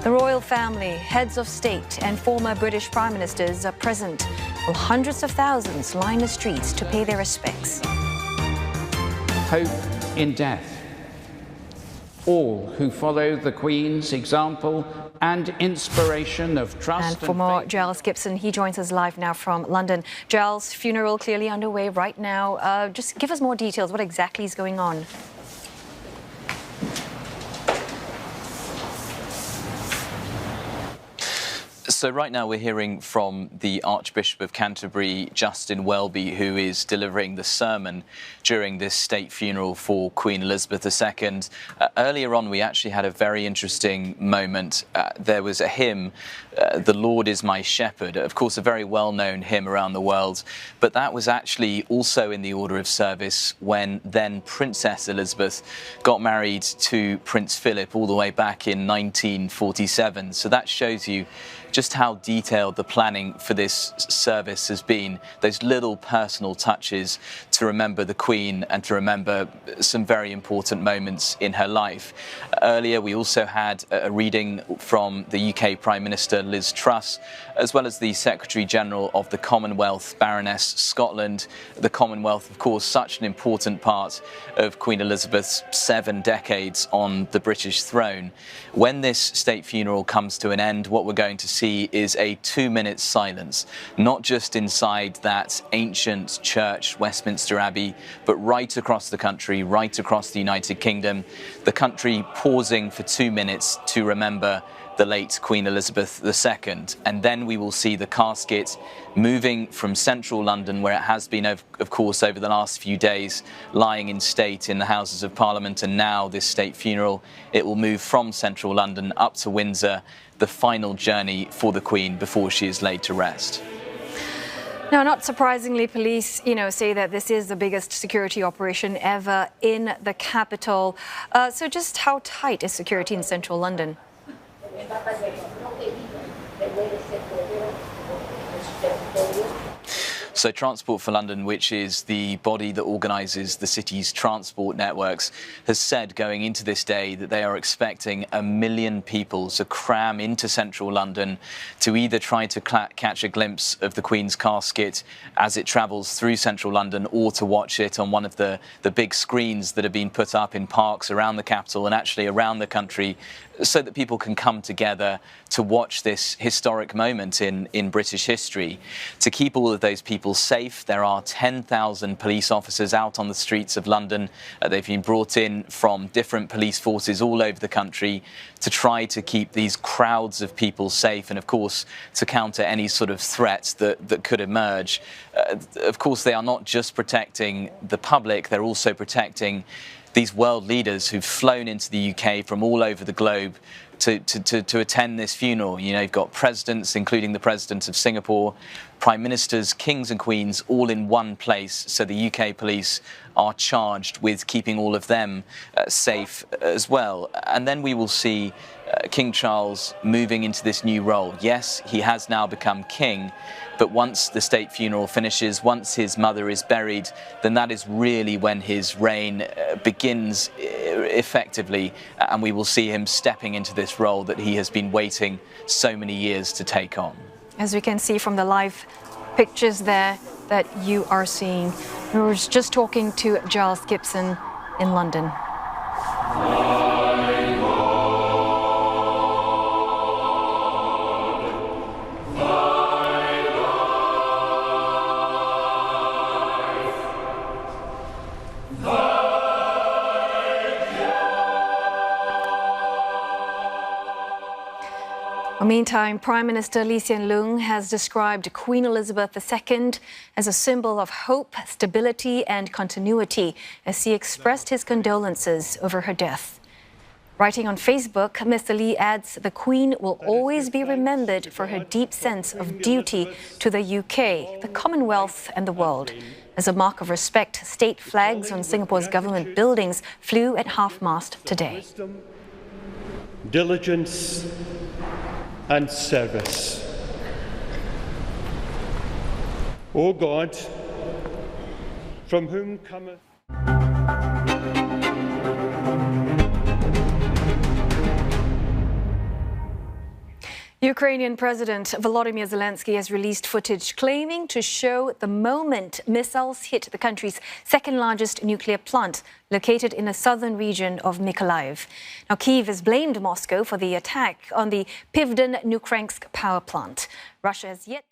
The royal family, heads of state and former British prime ministers are present, while hundreds of thousands line the streets to pay their respects. Hope in death. All who follow the Queen's example and inspiration of trust and for more, Giles Gibson, he joins us live now from London. Giles, funeral clearly underway right now. Just give us more details. What exactly is going on? So right now we're hearing from the Archbishop of Canterbury, Justin Welby, who is delivering the sermon during this state funeral for Queen Elizabeth II. Earlier on, we actually had a very interesting moment. There was a hymn, "The Lord is my shepherd," of course, a very well-known hymn around the world, but that was actually also in the order of service when then Princess Elizabeth got married to Prince Philip all the way back in 1947. So that shows you just how detailed the planning for this service has been. Those little personal touches to remember the Queen and to remember some very important moments in her life. Earlier, we also had a reading from the UK Prime Minister Liz Truss, as well as the Secretary General of the Commonwealth, Baroness Scotland. The Commonwealth, of course, such an important part of Queen Elizabeth's 7 decades on the British throne. When this state funeral comes to an end, what we're going to see is a 2-minute silence, not just inside that ancient church, Westminster Abbey, but right across the country, right across the United Kingdom, the country pausing for 2 minutes to remember the late Queen Elizabeth II. And then we will see the casket moving from central London, where it has been, of course, over the last few days, lying in state in the Houses of Parliament, and now this state funeral, it will move from central London up to Windsor, the final journey for the Queen before she is laid to rest. Now, not surprisingly, police, say that this is the biggest security operation ever in the capital. So just how tight is security in central London? So Transport for London, which is the body that organises the city's transport networks, has said going into this day that they are expecting 1 million people to cram into central London to either try to catch a glimpse of the Queen's casket as it travels through central London, or to watch it on one of the big screens that have been put up in parks around the capital and actually around the country, so that people can come together to watch this historic moment in British history. To keep all of those people safe, there are 10,000 police officers out on the streets of London. They've been brought in from different police forces all over the country to try to keep these crowds of people safe, and of course to counter any sort of threats that could emerge. Of course, they are not just protecting the public, they're also protecting these world leaders who've flown into the UK from all over the globe to attend this funeral. You've got presidents, including the president of Singapore, prime ministers, kings and queens, all in one place. So the UK police are charged with keeping all of them safe as well. And then we will see King Charles moving into this new role. Yes, he has now become king, but once the state funeral finishes, once his mother is buried, then that is really when his reign begins effectively, and we will see him stepping into this role that he has been waiting so many years to take on. As we can see from the live pictures there that you are seeing, we were just talking to Giles Gibson in London. Meantime, Prime Minister Lee Hsien Loong has described Queen Elizabeth II as a symbol of hope, stability and continuity as he expressed his condolences over her death. Writing on Facebook, Mr. Lee adds the Queen will always be remembered for her deep sense of duty to the UK, the Commonwealth and the world. As a mark of respect, state flags on Singapore's government buildings flew at half-mast today. Diligence and service. O God, from whom cometh Ukrainian President Volodymyr Zelensky has released footage claiming to show the moment missiles hit the country's second-largest nuclear plant, located in the southern region of Mykolaiv. Now, Kyiv has blamed Moscow for the attack on the Pivden-Nukransk power plant. Russia has yet